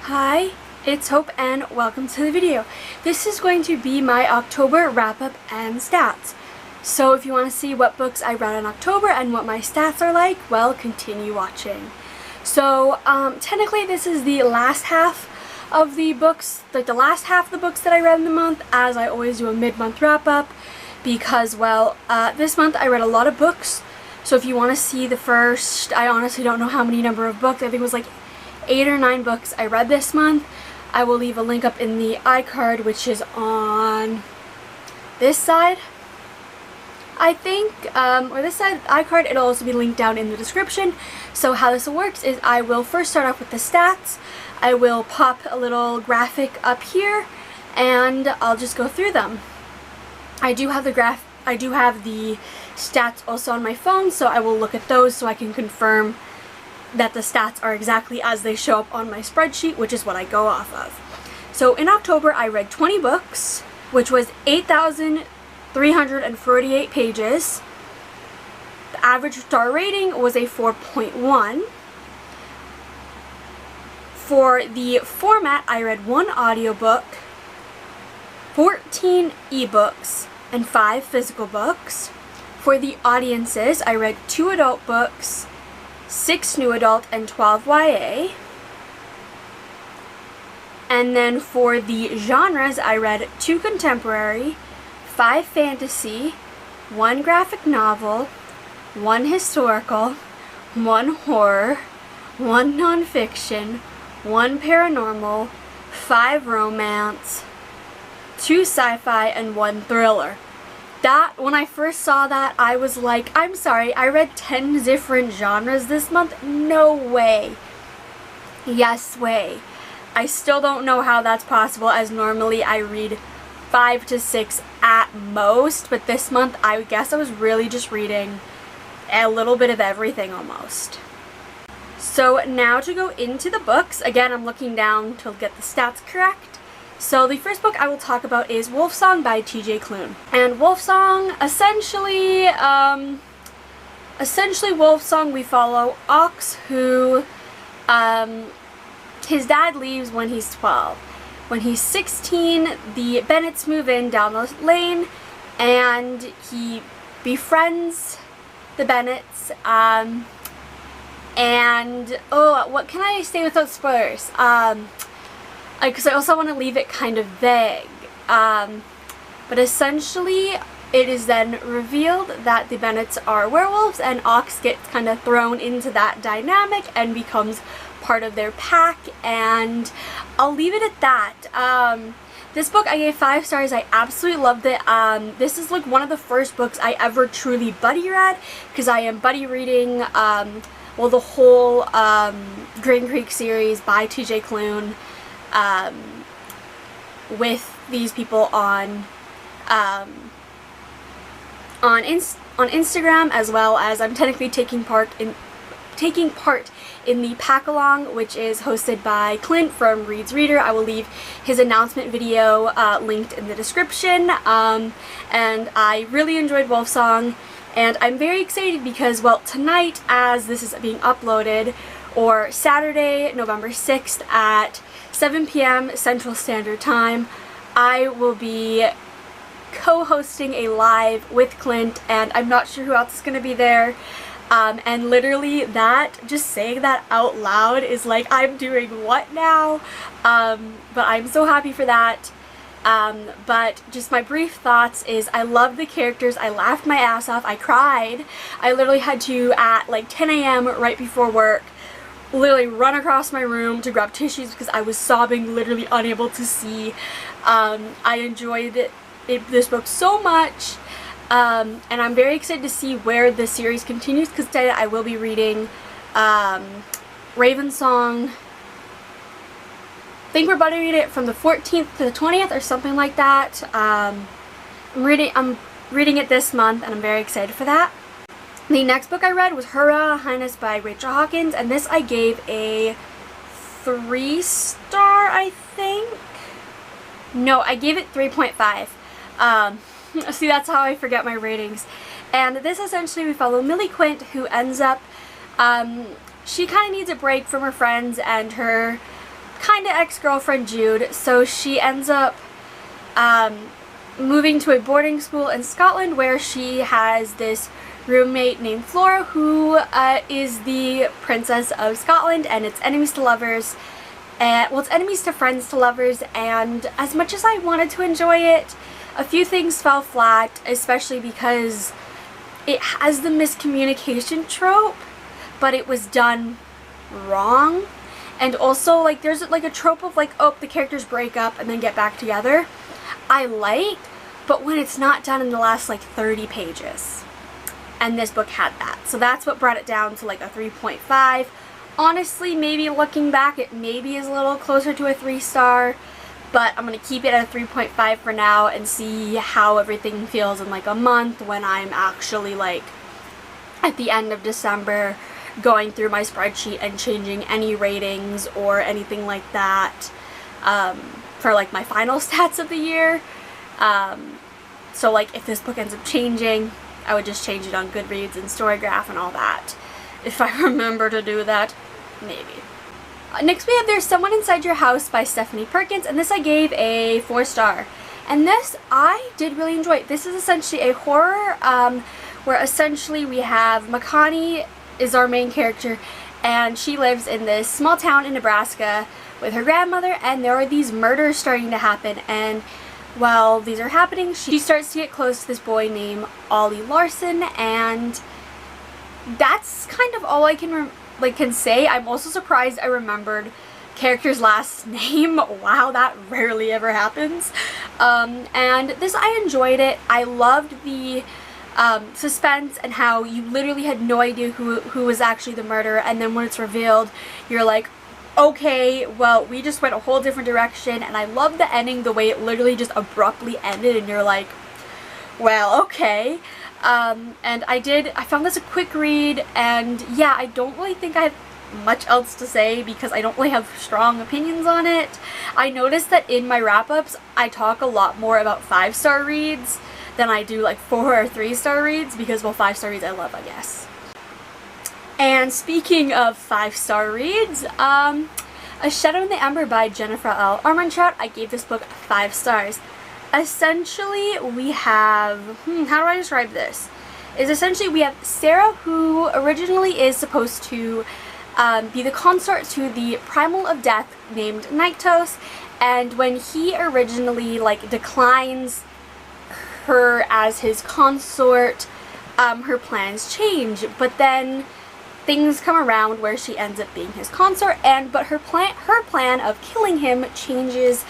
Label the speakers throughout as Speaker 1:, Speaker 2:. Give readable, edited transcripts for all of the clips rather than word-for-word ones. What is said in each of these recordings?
Speaker 1: Hi, it's Hope and welcome to the video. This is going to be my October wrap-up and stats. So if you want to see what books I read in October and what my stats are like, well, continue watching. So technically this is the last half of the books, like the last half of the books that I read in the month, as I always do a mid-month wrap-up because, well, this month I read a lot of books. So if you want to see the first, I honestly don't know how many number of books, I think it was like 8 or 9 books I read this month. I will leave a link up in the iCard, which is on this side, I think, or this side iCard. It'll also be linked down in the description. So how this works is I will first start off with the stats. I will pop a little graphic up here and I'll just go through them. I do have the stats also on my phone, so I will look at those so I can confirm that the stats are exactly as they show up on my spreadsheet, which is what I go off of. So in October I read 20 books, which was 8,348 pages. The average star rating was a 4.1. For the format, I read 1 audiobook, 14 ebooks, and 5 physical books. For the audiences, I read 2 adult books, 6 new adult, and 12 YA. And then for the genres, I read 2 contemporary, 5 fantasy, 1 graphic novel, 1 historical, 1 horror, 1 nonfiction, 1 paranormal, 5 romance, 2 sci-fi, and 1 thriller. That, when I first saw that, I was like, I'm sorry, I read 10 different genres this month? No way. Yes way. I still don't know how that's possible, as normally I read 5 to 6 at most, but this month I guess I was really just reading a little bit of everything almost. So now to go into the books, again I'm looking down to get the stats correct. So the first book I will talk about is Wolfsong by TJ Klune. And Wolfsong, essentially Wolfsong, we follow Ox, who, his dad leaves when he's 12. When he's 16, the Bennetts move in down the lane, and he befriends the Bennetts, and, oh, what can I say without spoilers? Because I also want to leave it kind of vague. But essentially, it is then revealed that the Bennetts are werewolves, and Ox gets kind of thrown into that dynamic and becomes part of their pack, and I'll leave it at that. This book I gave 5 stars. I absolutely loved it. This is like one of the first books I ever truly buddy read, because I am buddy reading, well, the whole Green Creek series by TJ Klune. With these people on Instagram, as well as I'm technically taking part in the pack along, which is hosted by Clint from Reed's Reader. I will leave his announcement video linked in the description. And I really enjoyed Wolfsong, and I'm very excited because, well, tonight, as this is being uploaded, or Saturday, November 6th at 7 p.m. Central Standard Time, I will be co-hosting a live with Clint, and I'm not sure who else is going to be there. And literally that, just saying that out loud is like, I'm doing what now? But I'm so happy for that. But just my brief thoughts is I love the characters. I laughed my ass off. I cried. I literally had to, at like 10 a.m. right before work, literally run across my room to grab tissues because I was sobbing, literally unable to see. I enjoyed this book so much, and I'm very excited to see where the series continues, because today I will be reading Ravensong. I think we're about to read it from the 14th to the 20th or something like that. I'm reading it this month, and I'm very excited for that. The next book I read was Highness by Rachel Hawkins, and this I gave a 3-star, I think? No, I gave it 3.5. See, that's how I forget my ratings. And this essentially, we follow Millie Quint, who ends up, she kind of needs a break from her friends and her kind of ex-girlfriend Jude. So she ends up moving to a boarding school in Scotland where she has this roommate named Flora who is the princess of Scotland, and it's enemies to lovers. Well, it's enemies to friends to lovers, and as much as I wanted to enjoy it, a few things fell flat, especially because it has the miscommunication trope, but it was done wrong. And also, like, there's like a trope of like, oh, the characters break up and then get back together. I like, but when it's not done in the last like 30 pages. And this book had that. So that's what brought it down to like a 3.5. Honestly, maybe looking back, it maybe is a little closer to a 3-star, but I'm going to keep it at a 3.5 for now and see how everything feels in like a month when I'm actually like at the end of December going through my spreadsheet and changing any ratings or anything like that for like my final stats of the year. So like if this book ends up changing, I would just change it on Goodreads and Storygraph and all that. If I remember to do that, maybe. Next we have There's Someone Inside Your House by Stephanie Perkins, and this I gave a 4-star. And this I did really enjoy. This is essentially a horror where essentially we have Makani is our main character, and she lives in this small town in Nebraska with her grandmother, and there are these murders starting to happen, and while these are happening, she starts to get close to this boy named Ollie Lawson, and that's kind of all I can say. I'm also surprised I remembered character's last name. Wow, that rarely ever happens. And this, I enjoyed it. I loved the suspense and how you literally had no idea who was actually the murderer, and then when it's revealed, you're like, okay, well, we just went a whole different direction. And I love the ending, the way it literally just abruptly ended, and you're like, well, okay. And I found this a quick read, and yeah, I don't really think I have much else to say because I don't really have strong opinions on it. I noticed that in my wrap-ups, I talk a lot more about 5-star reads than I do like 4 or 3-star reads because, well, 5-star reads I love, I guess. And speaking of 5-star reads, A Shadow in the Ember by Jennifer L. Armentrout, I gave this book 5 stars. Essentially, we have, how do I describe this? Essentially we have Sarah, who originally is supposed to be the consort to the Primal of Death named Nyctos, and when he originally like declines her as his consort, her plans change, but then things come around where she ends up being his consort, but her plan of killing him changes,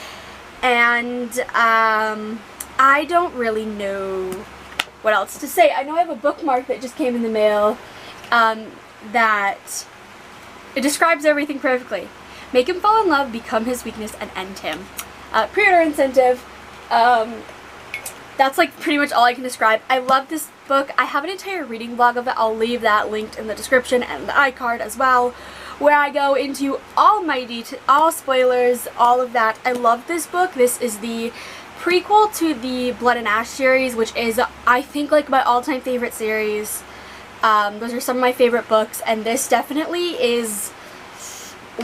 Speaker 1: and I don't really know what else to say. I know I have a bookmark that just came in the mail that it describes everything perfectly. Make him fall in love, become his weakness, and end him. Pre-order incentive. That's like pretty much all I can describe. I love this book. I have an entire reading vlog of it. I'll leave that linked in the description and the iCard as well, where I go into all my all spoilers, all of that. I love this book. This is the prequel to the Blood and Ash series, which is, I think, like my all-time favorite series. Those are some of my favorite books, and this definitely is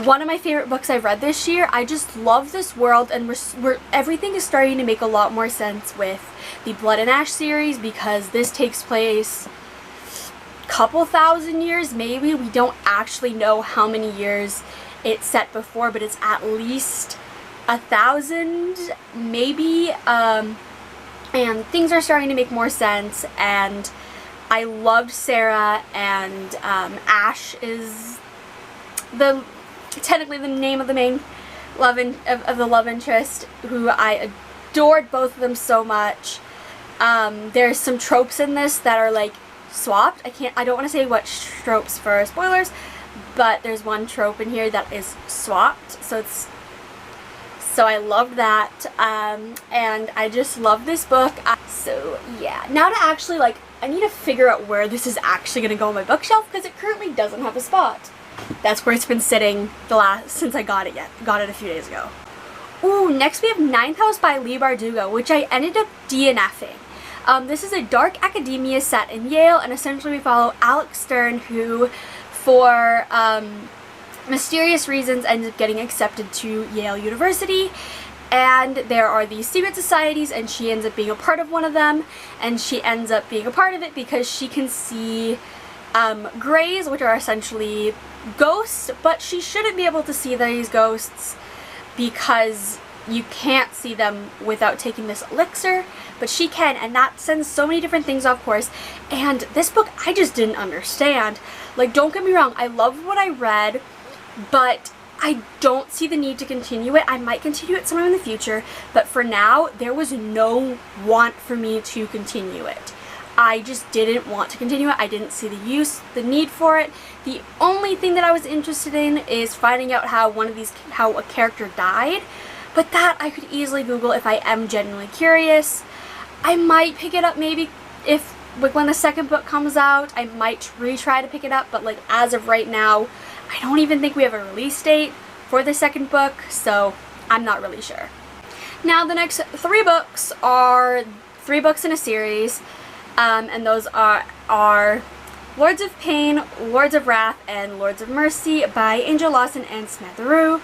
Speaker 1: one of my favorite books I've read this year. I just love this world, and everything is starting to make a lot more sense with the Blood and Ash series, because this takes place a couple thousand years, maybe. We don't actually know how many years it's set before, but it's at least 1,000, maybe, and things are starting to make more sense, and I loved Sarah, and Ash is technically the name of the main of the love interest, who I adored both of them so much. There's some tropes in this that are like swapped. I don't want to say what tropes for spoilers, but there's one trope in here that is swapped, so I loved that, and I just love this book. So yeah, now to actually, like, I need to figure out where this is actually going to go on my bookshelf, because it currently doesn't have a spot. That's where it's been sitting since I got it a few days ago. Ooh, next we have Ninth House by Leigh Bardugo, which I ended up DNFing. This is a dark academia set in Yale, and essentially we follow Alex Stern, who for mysterious reasons ends up getting accepted to Yale University. And there are these secret societies, and she ends up being a part of one of them, and she ends up being a part of it because she can see greys, which are essentially ghosts, but she shouldn't be able to see these ghosts because you can't see them without taking this elixir, but she can, and that sends so many different things off course. And this book I just didn't understand. Like, don't get me wrong, I loved what I read, but I don't see the need to continue it. I might continue it sometime in the future, but for now, there was no want for me to continue it. I just didn't want to continue it. I didn't see the need for it. The only thing that I was interested in is finding out how a character died, but that I could easily Google if I am genuinely curious. I might pick it up maybe if, like, when the second book comes out, I might retry to pick it up, but like as of right now, I don't even think we have a release date for the second book, so I'm not really sure. Now the next 3 books are 3 books in a series, and those are Lords of Pain, Lords of Wrath, and Lords of Mercy by Angel Lawson and Samantha.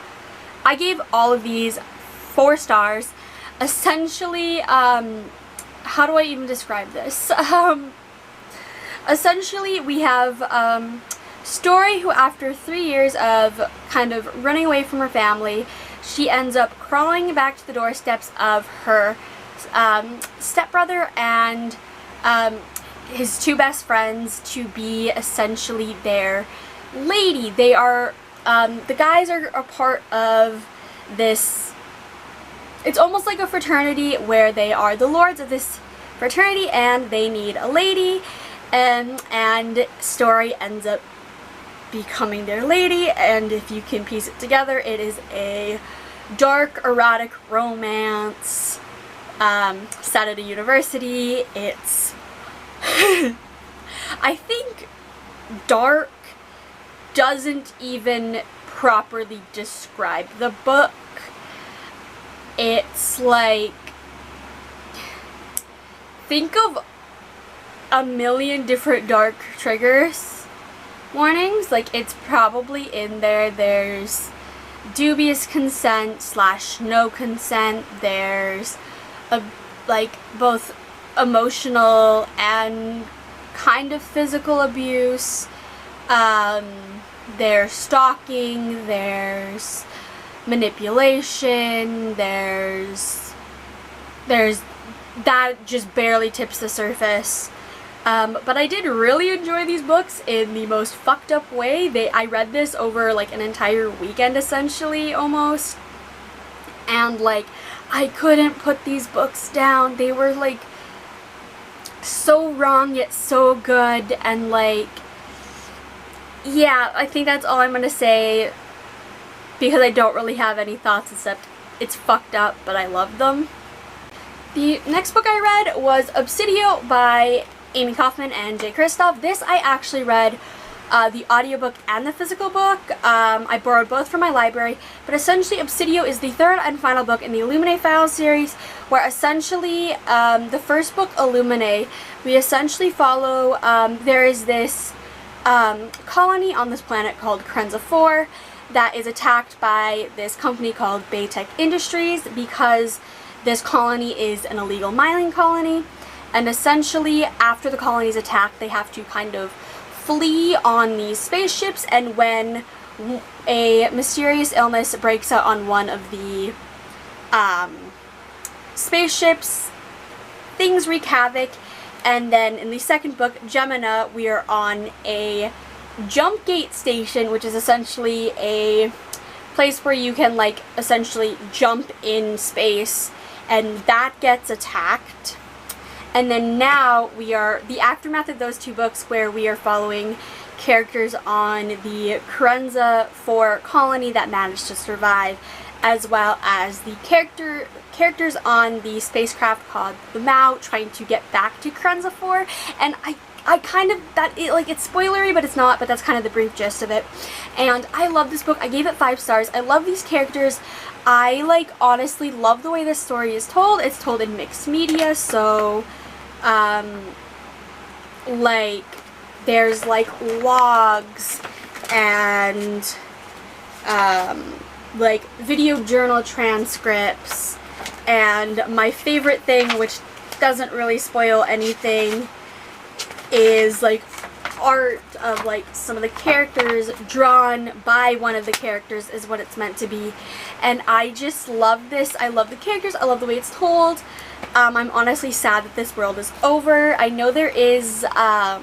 Speaker 1: I gave all of these 4 stars. Essentially, how do I even describe this? Essentially, we have Story, who after 3 years of kind of running away from her family, she ends up crawling back to the doorsteps of her stepbrother and his 2 best friends to be essentially their lady. They are, the guys are a part of this, it's almost like a fraternity where they are the lords of this fraternity and they need a lady, and Story ends up becoming their lady, and if you can piece it together, it is a dark erotic romance set at a university. It's I think dark doesn't even properly describe the book. It's like, think of a million different dark triggers warnings. Like, it's probably in there. There's dubious consent / no consent. There's like both emotional and kind of physical abuse. There's stalking, there's manipulation, there's that just barely tips the surface. But I did really enjoy these books in the most fucked up way. I read this over like an entire weekend essentially, almost. And like, I couldn't put these books down. They were like so wrong yet so good, and like, yeah, I think that's all I'm gonna say because I don't really have any thoughts except it's fucked up, but I love them. The next book I read was Obsidio by Amie Kaufman and J. Kristoff. This I actually read the audiobook and the physical book. I borrowed both from my library, but essentially Obsidio is the 3rd and final book in the Illuminae Files series, where essentially the first book, Illuminae, we essentially follow, there is this colony on this planet called Krenza 4 that is attacked by this company called Baytech Industries because this colony is an illegal mining colony. And essentially, after the colony is attacked, they have to kind of flee on these spaceships, and when a mysterious illness breaks out on one of the spaceships, things wreak havoc. And then in the second book, Gemina, we are on a jump gate station, which is essentially a place where you can like essentially jump in space, and that gets attacked. And then now we are the aftermath of those 2 books, where we are following characters on the Krenza 4 colony that managed to survive, as well as the characters on the spacecraft called the Mao trying to get back to Krenza 4. And I kind of, it's spoilery, but it's not, but that's kind of the brief gist of it. And I love this book. I gave it 5 stars. I love these characters. I like honestly love the way this story is told. It's told in mixed media, so like there's like logs and like video journal transcripts, and my favorite thing, which doesn't really spoil anything, is like art of like some of the characters drawn by one of the characters is what it's meant to be. And I just love this. I love the characters. I love the way it's told. I'm honestly sad that this world is over. I know there is, I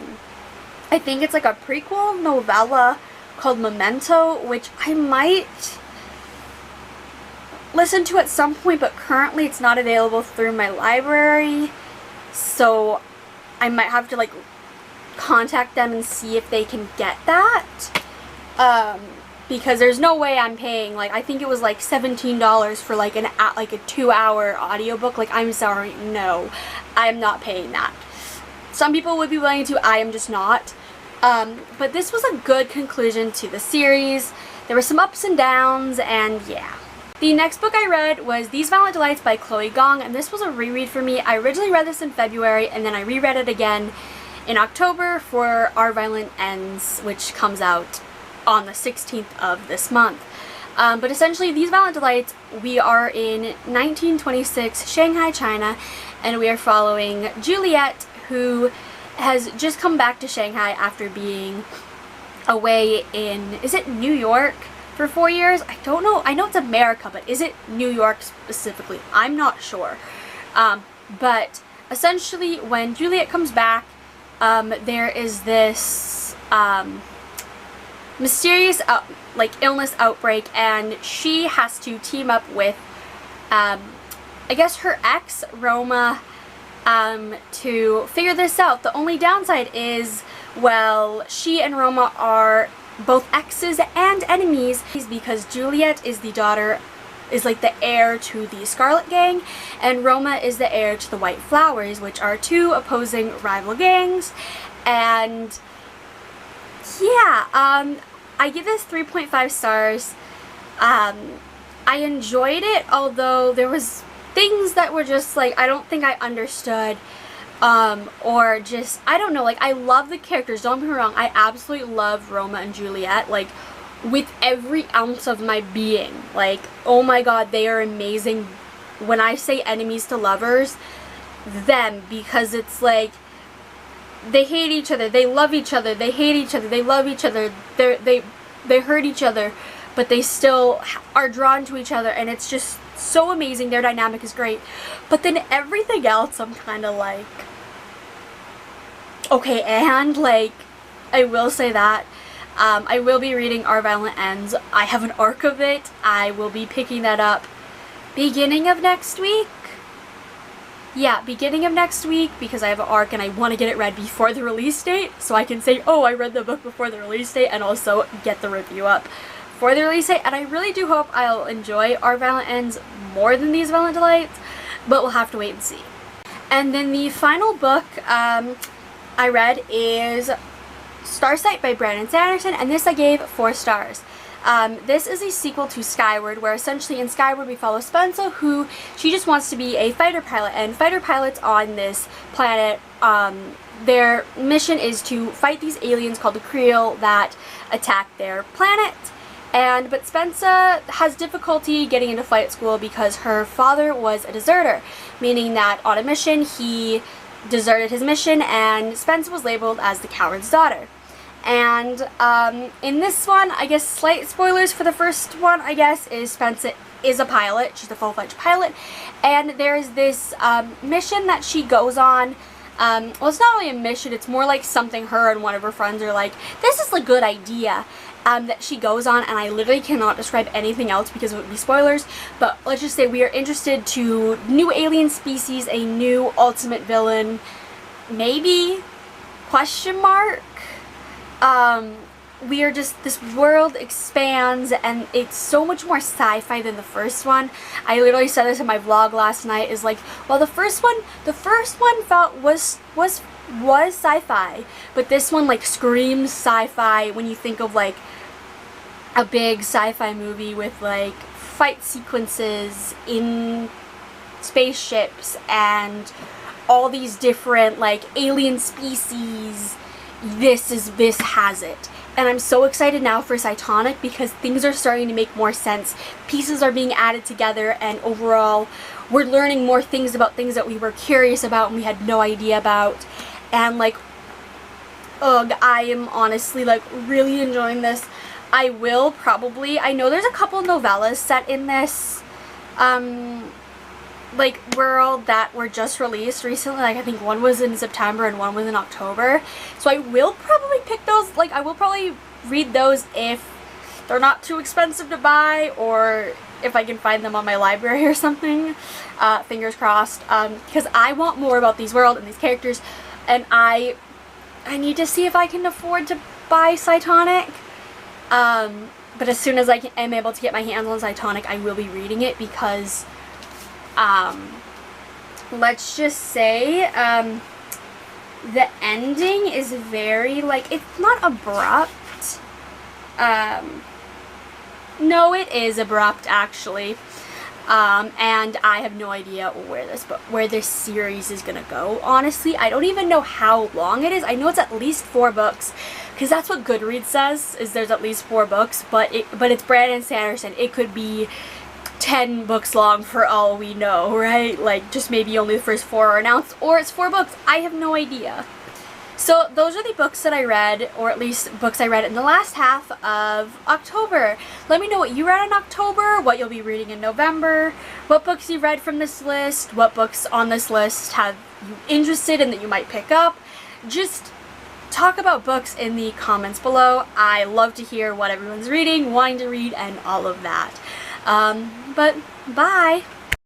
Speaker 1: think it's like a prequel novella called Memento, which I might listen to at some point, but currently it's not available through my library. So I might have to like contact them and see if they can get that, because there's no way I'm paying, like, I think it was like $17 for like a 2-hour audiobook. Like, I'm sorry, no, I'm not paying that. Some people would be willing to, I am just not. But this was a good conclusion to the series. There were some ups and downs, and yeah. The next book I read was These Violent Delights by Chloe Gong, and this was a reread for me. I originally read this in February, and then I reread it again in October for Our Violent Ends, which comes out on the 16th of this month. But essentially, These Violent Delights, we are in 1926 Shanghai, China, and we are following Juliet, who has just come back to Shanghai after being away in, is it New York, for 4 years? I don't know. I know it's America, but is it New York specifically? I'm not sure. But essentially, when Juliet comes back, there is this mysterious illness outbreak, and she has to team up with I guess her ex, Roma, to figure this out. The only downside is, well, she and Roma are both exes and enemies, because Juliet is the daughter, is like the heir to the Scarlet Gang, and Roma is the heir to the White Flowers, which are two opposing rival gangs. And yeah, I give this 3.5 stars. I enjoyed it, although there was things that were just like, I don't think I understood, or just, I don't know, like, I love the characters, don't get me wrong, I absolutely love Roma and Juliet, like, with every ounce of my being. Like, oh my god, they are amazing. When I say enemies to lovers, them, because it's like, they hate each other, they love each other, they hate each other, they love each other, they hurt each other, but they still are drawn to each other, and it's just so amazing. Their dynamic is great. But then everything else, I'm kind of like, okay, and like, I will say that I will be reading Our Violent Ends. I have an arc of it. I will be picking that up beginning of next week. Yeah, beginning of next week, because I have an arc and I want to get it read before the release date, so I can say, oh, I read the book before the release date, and also get the review up for the release date. And I really do hope I'll enjoy Our Violent Ends more than These Violent Delights, but we'll have to wait and see. And then the final book I read is Starsight by Brandon Sanderson, and this I gave 4 stars. This is a sequel to Skyward, where essentially in Skyward we follow Spencer, who she just wants to be a fighter pilot, and fighter pilots on this planet, their mission is to fight these aliens called the Creel that attack their planet. But Spencer has difficulty getting into flight school because her father was a deserter, meaning that on a mission he deserted his mission, and Spencer was labeled as the coward's daughter. And in this one, I guess slight spoilers for the first one, I guess, is Spencer is a pilot. She's a full-fledged pilot. And there's this mission that she goes on. Well, it's not really a mission. It's more like something her and one of her friends are like, this is a good idea, that she goes on. And I literally cannot describe anything else because it would be spoilers. But let's just say we are interested to new alien species, a new ultimate villain, maybe, question mark. We are just, this world expands, and it's so much more sci-fi than the first one. I literally said this in my vlog last night, is like, well, the first one felt was sci-fi, but this one like screams sci-fi when you think of like a big sci-fi movie with like fight sequences in spaceships and all these different like alien species. This has it. And I'm so excited now for Cytonic because things are starting to make more sense. Pieces are being added together, and overall we're learning more things about things that we were curious about and we had no idea about. And like, ugh, I am honestly like really enjoying this. I will probably, I know there's a couple novellas set in this like world that were just released recently. Like I think one was in September and one was in October. So I will probably pick those, like I will probably read those if they're not too expensive to buy, or if I can find them on my library or something. Fingers crossed, because I want more about these world and these characters, and I need to see if I can afford to buy Cytonic. But as soon as I am able to get my hands on Cytonic, I will be reading it because let's just say the ending is very, like, it's not abrupt. No, it is abrupt actually. And I have no idea where this series is gonna go. Honestly, I don't even know how long it is. I know it's at least 4 books, because that's what Goodreads says, is there's at least 4 books, but it's Brandon Sanderson. It could be 10 books long for all we know, right? Like, just maybe only the first 4 are announced, or it's 4 books. I have no idea. So those are the books that I read, or at least books I read in the last half of October. Let me know what you read in October, what you'll be reading in November, what books you read from this list, what books on this list have you interested in that you might pick up. Just talk about books in the comments below. I love to hear what everyone's reading, wanting to read, and all of that. But bye!